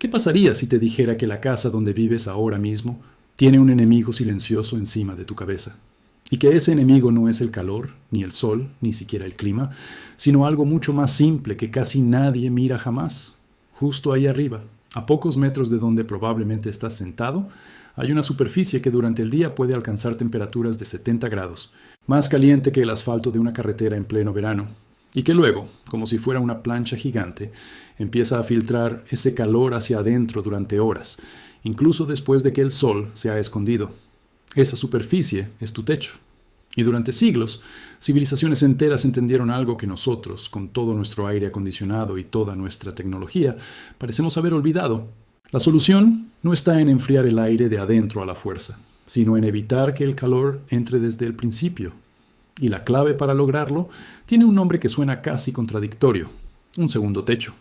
¿Qué pasaría si te dijera que la casa donde vives ahora mismo tiene un enemigo silencioso encima de tu cabeza? Y que ese enemigo no es el calor, ni el sol, ni siquiera el clima, sino algo mucho más simple que casi nadie mira jamás. Justo ahí arriba, a pocos metros de donde probablemente estás sentado, hay una superficie que durante el día puede alcanzar temperaturas de 70 grados, más caliente que el asfalto de una carretera en pleno verano, y que luego, como si fuera una plancha gigante, empieza a filtrar ese calor hacia adentro durante horas, incluso después de que el sol se ha escondido. Esa superficie es tu techo. Y durante siglos, civilizaciones enteras entendieron algo que nosotros, con todo nuestro aire acondicionado y toda nuestra tecnología, parecemos haber olvidado. La solución no está en enfriar el aire de adentro a la fuerza, sino en evitar que el calor entre desde el principio. Y la clave para lograrlo tiene un nombre que suena casi contradictorio: un segundo techo.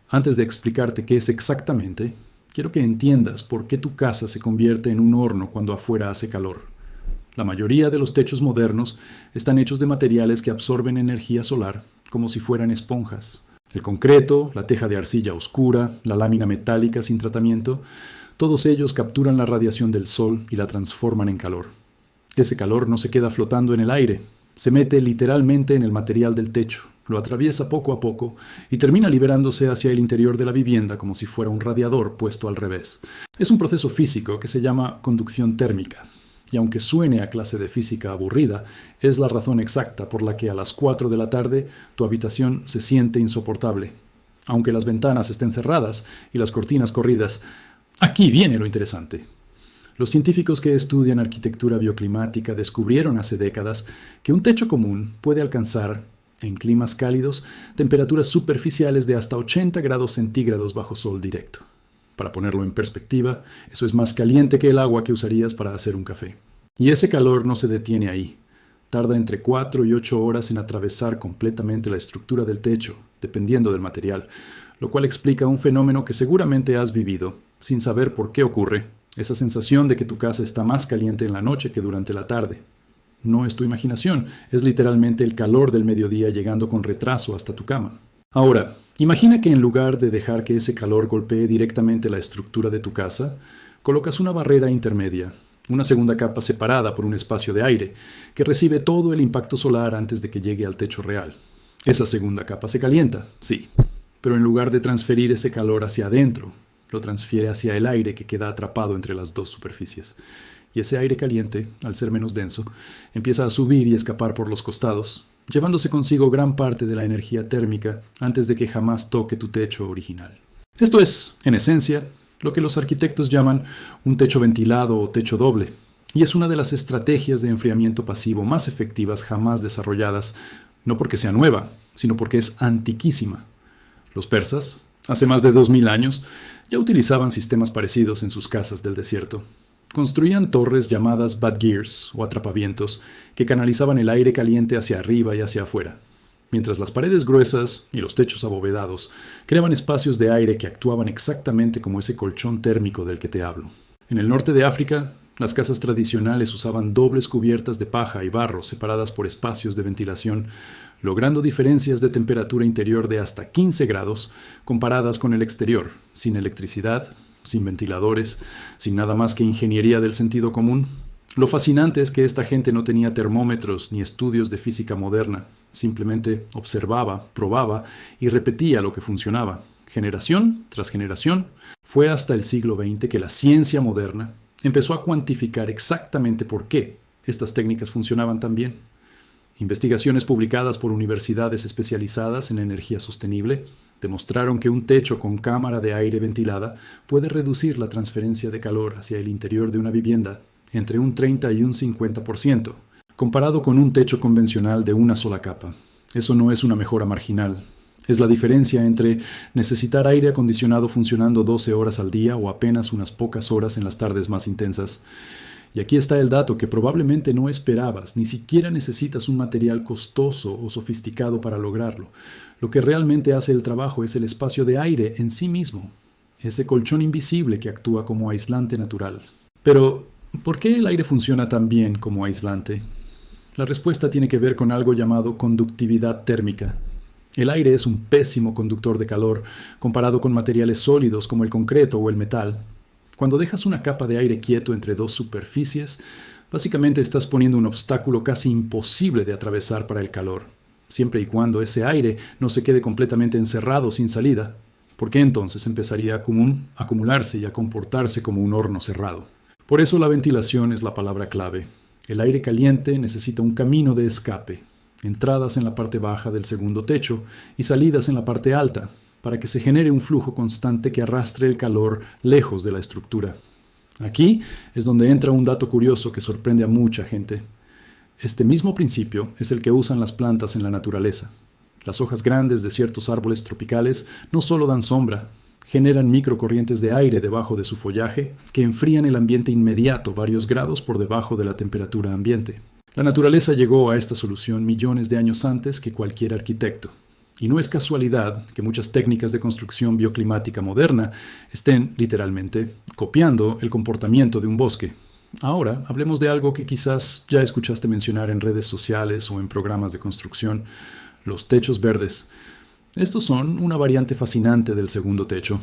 Antes de explicarte qué es exactamente, quiero que entiendas por qué tu casa se convierte en un horno cuando afuera hace calor. La mayoría de los techos modernos están hechos de materiales que absorben energía solar como si fueran esponjas. El concreto, la teja de arcilla oscura, la lámina metálica sin tratamiento, todos ellos capturan la radiación del sol y la transforman en calor. Ese calor no se queda flotando en el aire, se mete literalmente en el material del techo, lo atraviesa poco a poco y termina liberándose hacia el interior de la vivienda como si fuera un radiador puesto al revés. Es un proceso físico que se llama conducción térmica. Y aunque suene a clase de física aburrida, es la razón exacta por la que a las 4 de la tarde tu habitación se siente insoportable. Aunque las ventanas estén cerradas y las cortinas corridas, aquí viene lo interesante. Los científicos que estudian arquitectura bioclimática descubrieron hace décadas que un techo común puede alcanzar, en climas cálidos, temperaturas superficiales de hasta 80 grados centígrados bajo sol directo. Para ponerlo en perspectiva, eso es más caliente que el agua que usarías para hacer un café. Y ese calor no se detiene ahí. Tarda entre 4 y 8 horas en atravesar completamente la estructura del techo, dependiendo del material, lo cual explica un fenómeno que seguramente has vivido, sin saber por qué ocurre: esa sensación de que tu casa está más caliente en la noche que durante la tarde. No es tu imaginación, es literalmente el calor del mediodía llegando con retraso hasta tu cama. Ahora, imagina que en lugar de dejar que ese calor golpee directamente la estructura de tu casa, colocas una barrera intermedia, una segunda capa separada por un espacio de aire, que recibe todo el impacto solar antes de que llegue al techo real. Esa segunda capa se calienta, sí, pero en lugar de transferir ese calor hacia adentro, lo transfiere hacia el aire que queda atrapado entre las dos superficies. Y ese aire caliente, al ser menos denso, empieza a subir y escapar por los costados, llevándose consigo gran parte de la energía térmica antes de que jamás toque tu techo original. Esto es, en esencia, lo que los arquitectos llaman un techo ventilado o techo doble, y es una de las estrategias de enfriamiento pasivo más efectivas jamás desarrolladas, no porque sea nueva, sino porque es antiquísima. Los persas, hace más de 2000 años, ya utilizaban sistemas parecidos en sus casas del desierto. Construían torres llamadas badgirs o atrapavientos que canalizaban el aire caliente hacia arriba y hacia afuera, mientras las paredes gruesas y los techos abovedados creaban espacios de aire que actuaban exactamente como ese colchón térmico del que te hablo. En el norte de África, las casas tradicionales usaban dobles cubiertas de paja y barro separadas por espacios de ventilación, logrando diferencias de temperatura interior de hasta 15 grados comparadas con el exterior, sin electricidad, sin ventiladores, sin nada más que ingeniería del sentido común. Lo fascinante es que esta gente no tenía termómetros ni estudios de física moderna, simplemente observaba, probaba y repetía lo que funcionaba. Generación tras generación, fue hasta el siglo XX que la ciencia moderna empezó a cuantificar exactamente por qué estas técnicas funcionaban tan bien. Investigaciones publicadas por universidades especializadas en energía sostenible demostraron que un techo con cámara de aire ventilada puede reducir la transferencia de calor hacia el interior de una vivienda entre un 30 y un 50%, comparado con un techo convencional de una sola capa. Eso no es una mejora marginal. Es la diferencia entre necesitar aire acondicionado funcionando 12 horas al día o apenas unas pocas horas en las tardes más intensas. Y aquí está el dato que probablemente no esperabas: ni siquiera necesitas un material costoso o sofisticado para lograrlo. Lo que realmente hace el trabajo es el espacio de aire en sí mismo, ese colchón invisible que actúa como aislante natural. Pero, ¿por qué el aire funciona tan bien como aislante? La respuesta tiene que ver con algo llamado conductividad térmica. El aire es un pésimo conductor de calor comparado con materiales sólidos como el concreto o el metal. Cuando dejas una capa de aire quieto entre dos superficies, básicamente estás poniendo un obstáculo casi imposible de atravesar para el calor, siempre y cuando ese aire no se quede completamente encerrado sin salida, porque entonces empezaría a acumularse y a comportarse como un horno cerrado. Por eso la ventilación es la palabra clave. El aire caliente necesita un camino de escape, entradas en la parte baja del segundo techo y salidas en la parte alta, para que se genere un flujo constante que arrastre el calor lejos de la estructura. Aquí es donde entra un dato curioso que sorprende a mucha gente. Este mismo principio es el que usan las plantas en la naturaleza. Las hojas grandes de ciertos árboles tropicales no solo dan sombra, generan microcorrientes de aire debajo de su follaje que enfrían el ambiente inmediato varios grados por debajo de la temperatura ambiente. La naturaleza llegó a esta solución millones de años antes que cualquier arquitecto. Y no es casualidad que muchas técnicas de construcción bioclimática moderna estén, literalmente, copiando el comportamiento de un bosque. Ahora, hablemos de algo que quizás ya escuchaste mencionar en redes sociales o en programas de construcción: los techos verdes. Estos son una variante fascinante del segundo techo,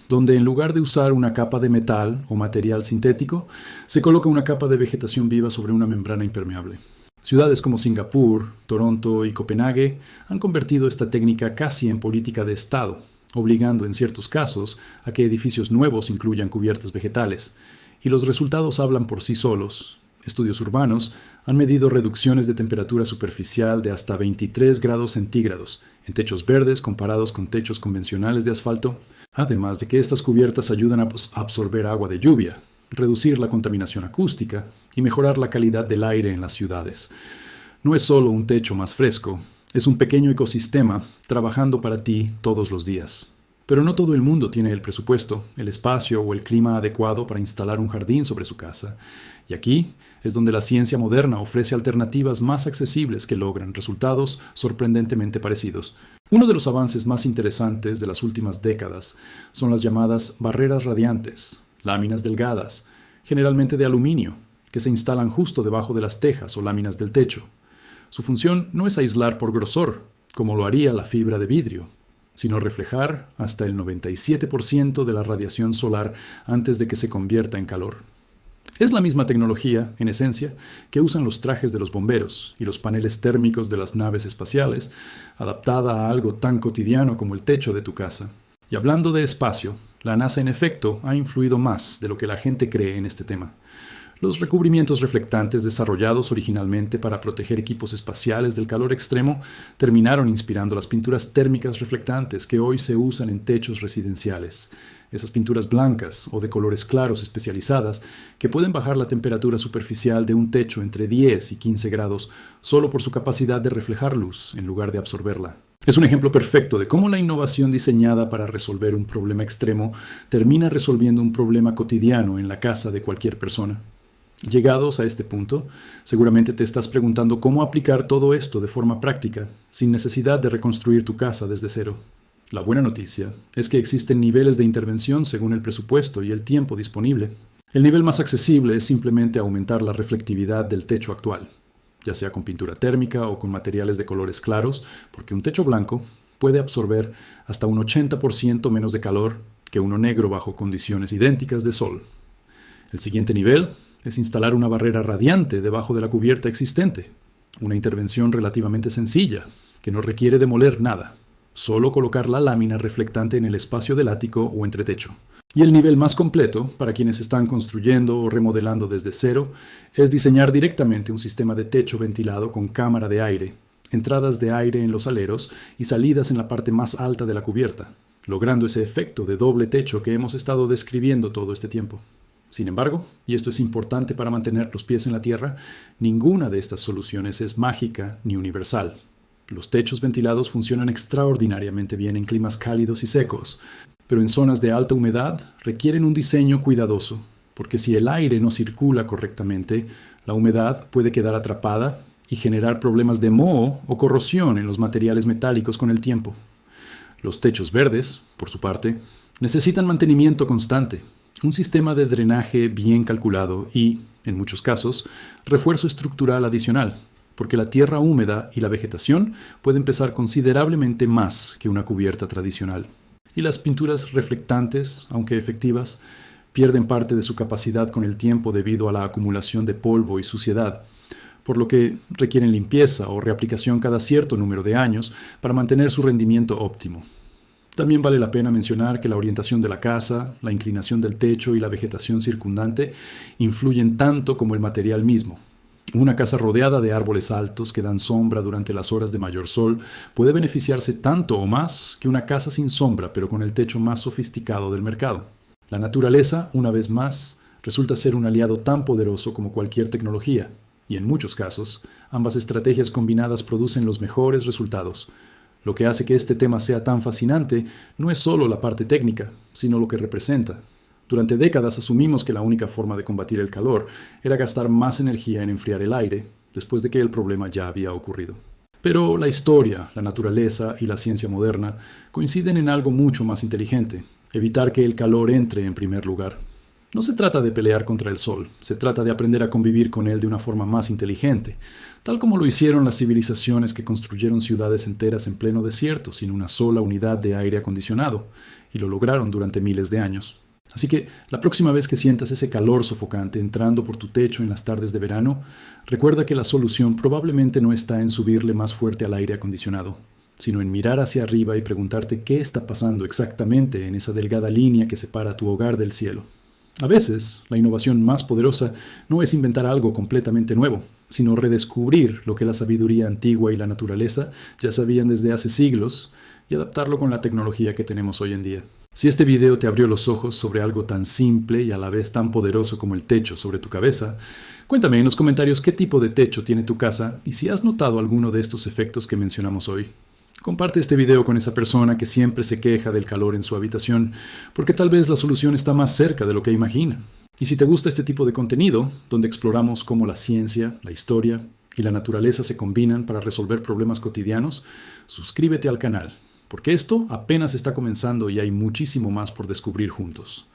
donde en lugar de usar una capa de metal o material sintético, se coloca una capa de vegetación viva sobre una membrana impermeable. Ciudades como Singapur, Toronto y Copenhague han convertido esta técnica casi en política de Estado, obligando en ciertos casos a que edificios nuevos incluyan cubiertas vegetales, y los resultados hablan por sí solos. Estudios urbanos han medido reducciones de temperatura superficial de hasta 23 grados centígrados en techos verdes comparados con techos convencionales de asfalto, además de que estas cubiertas ayudan a absorber agua de lluvia, reducir la contaminación acústica y mejorar la calidad del aire en las ciudades. No es solo un techo más fresco, es un pequeño ecosistema trabajando para ti todos los días. Pero no todo el mundo tiene el presupuesto, el espacio o el clima adecuado para instalar un jardín sobre su casa. Y aquí es donde la ciencia moderna ofrece alternativas más accesibles que logran resultados sorprendentemente parecidos. Uno de los avances más interesantes de las últimas décadas son las llamadas barreras radiantes, láminas delgadas, generalmente de aluminio, que se instalan justo debajo de las tejas o láminas del techo. Su función no es aislar por grosor, como lo haría la fibra de vidrio, sino reflejar hasta el 97% de la radiación solar antes de que se convierta en calor. Es la misma tecnología, en esencia, que usan los trajes de los bomberos y los paneles térmicos de las naves espaciales, adaptada a algo tan cotidiano como el techo de tu casa. Y hablando de espacio, la NASA en efecto ha influido más de lo que la gente cree en este tema. Los recubrimientos reflectantes desarrollados originalmente para proteger equipos espaciales del calor extremo terminaron inspirando las pinturas térmicas reflectantes que hoy se usan en techos residenciales. Esas pinturas blancas o de colores claros especializadas que pueden bajar la temperatura superficial de un techo entre 10 y 15 grados solo por su capacidad de reflejar luz en lugar de absorberla. Es un ejemplo perfecto de cómo la innovación diseñada para resolver un problema extremo termina resolviendo un problema cotidiano en la casa de cualquier persona. Llegados a este punto, seguramente te estás preguntando cómo aplicar todo esto de forma práctica, sin necesidad de reconstruir tu casa desde cero. La buena noticia es que existen niveles de intervención según el presupuesto y el tiempo disponible. El nivel más accesible es simplemente aumentar la reflectividad del techo actual, ya sea con pintura térmica o con materiales de colores claros, porque un techo blanco puede absorber hasta un 80% menos de calor que uno negro bajo condiciones idénticas de sol. El siguiente nivel es instalar una barrera radiante debajo de la cubierta existente, una intervención relativamente sencilla, que no requiere demoler nada, solo colocar la lámina reflectante en el espacio del ático o entretecho. Y el nivel más completo, para quienes están construyendo o remodelando desde cero, es diseñar directamente un sistema de techo ventilado con cámara de aire, entradas de aire en los aleros y salidas en la parte más alta de la cubierta, logrando ese efecto de doble techo que hemos estado describiendo todo este tiempo. Sin embargo, y esto es importante para mantener los pies en la tierra, ninguna de estas soluciones es mágica ni universal. Los techos ventilados funcionan extraordinariamente bien en climas cálidos y secos, pero en zonas de alta humedad requieren un diseño cuidadoso, porque si el aire no circula correctamente, la humedad puede quedar atrapada y generar problemas de moho o corrosión en los materiales metálicos con el tiempo. Los techos verdes, por su parte, necesitan mantenimiento constante, un sistema de drenaje bien calculado y, en muchos casos, refuerzo estructural adicional, porque la tierra húmeda y la vegetación pueden pesar considerablemente más que una cubierta tradicional. Y las pinturas reflectantes, aunque efectivas, pierden parte de su capacidad con el tiempo debido a la acumulación de polvo y suciedad, por lo que requieren limpieza o reaplicación cada cierto número de años para mantener su rendimiento óptimo. También vale la pena mencionar que la orientación de la casa, la inclinación del techo y la vegetación circundante influyen tanto como el material mismo. Una casa rodeada de árboles altos que dan sombra durante las horas de mayor sol puede beneficiarse tanto o más que una casa sin sombra pero con el techo más sofisticado del mercado. La naturaleza, una vez más, resulta ser un aliado tan poderoso como cualquier tecnología, y en muchos casos, ambas estrategias combinadas producen los mejores resultados. Lo que hace que este tema sea tan fascinante no es solo la parte técnica, sino lo que representa. Durante décadas asumimos que la única forma de combatir el calor era gastar más energía en enfriar el aire, después de que el problema ya había ocurrido. Pero la historia, la naturaleza y la ciencia moderna coinciden en algo mucho más inteligente: evitar que el calor entre en primer lugar. No se trata de pelear contra el sol, se trata de aprender a convivir con él de una forma más inteligente, tal como lo hicieron las civilizaciones que construyeron ciudades enteras en pleno desierto sin una sola unidad de aire acondicionado, y lo lograron durante miles de años. Así que la próxima vez que sientas ese calor sofocante entrando por tu techo en las tardes de verano, recuerda que la solución probablemente no está en subirle más fuerte al aire acondicionado, sino en mirar hacia arriba y preguntarte qué está pasando exactamente en esa delgada línea que separa tu hogar del cielo. A veces, la innovación más poderosa no es inventar algo completamente nuevo, sino redescubrir lo que la sabiduría antigua y la naturaleza ya sabían desde hace siglos y adaptarlo con la tecnología que tenemos hoy en día. Si este video te abrió los ojos sobre algo tan simple y a la vez tan poderoso como el techo sobre tu cabeza, cuéntame en los comentarios qué tipo de techo tiene tu casa y si has notado alguno de estos efectos que mencionamos hoy. Comparte este video con esa persona que siempre se queja del calor en su habitación, porque tal vez la solución está más cerca de lo que imagina. Y si te gusta este tipo de contenido, donde exploramos cómo la ciencia, la historia y la naturaleza se combinan para resolver problemas cotidianos, suscríbete al canal, porque esto apenas está comenzando y hay muchísimo más por descubrir juntos.